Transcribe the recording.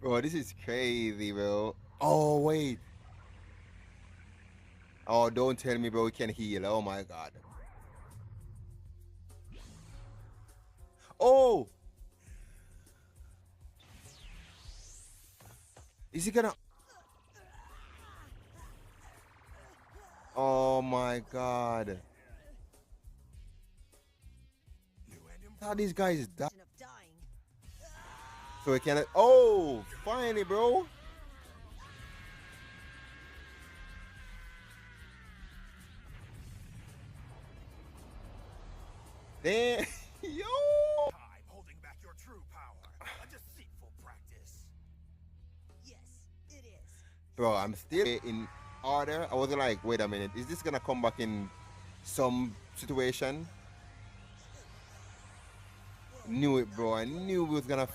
Bro, this is crazy, bro. Oh, wait. Oh, don't tell me, bro, we can heal. Oh, my God. Oh! Is he gonna... Oh, my God. How these guys die? Of dying. So we can... Oh! Finally, bro. Damn. Yo! Time holding back your true power. A deceitful practice. Yes, it is. Bro, I'm still in order. I was like, wait a minute. Is this gonna come back in some situation? Knew it, bro. I knew we was gonna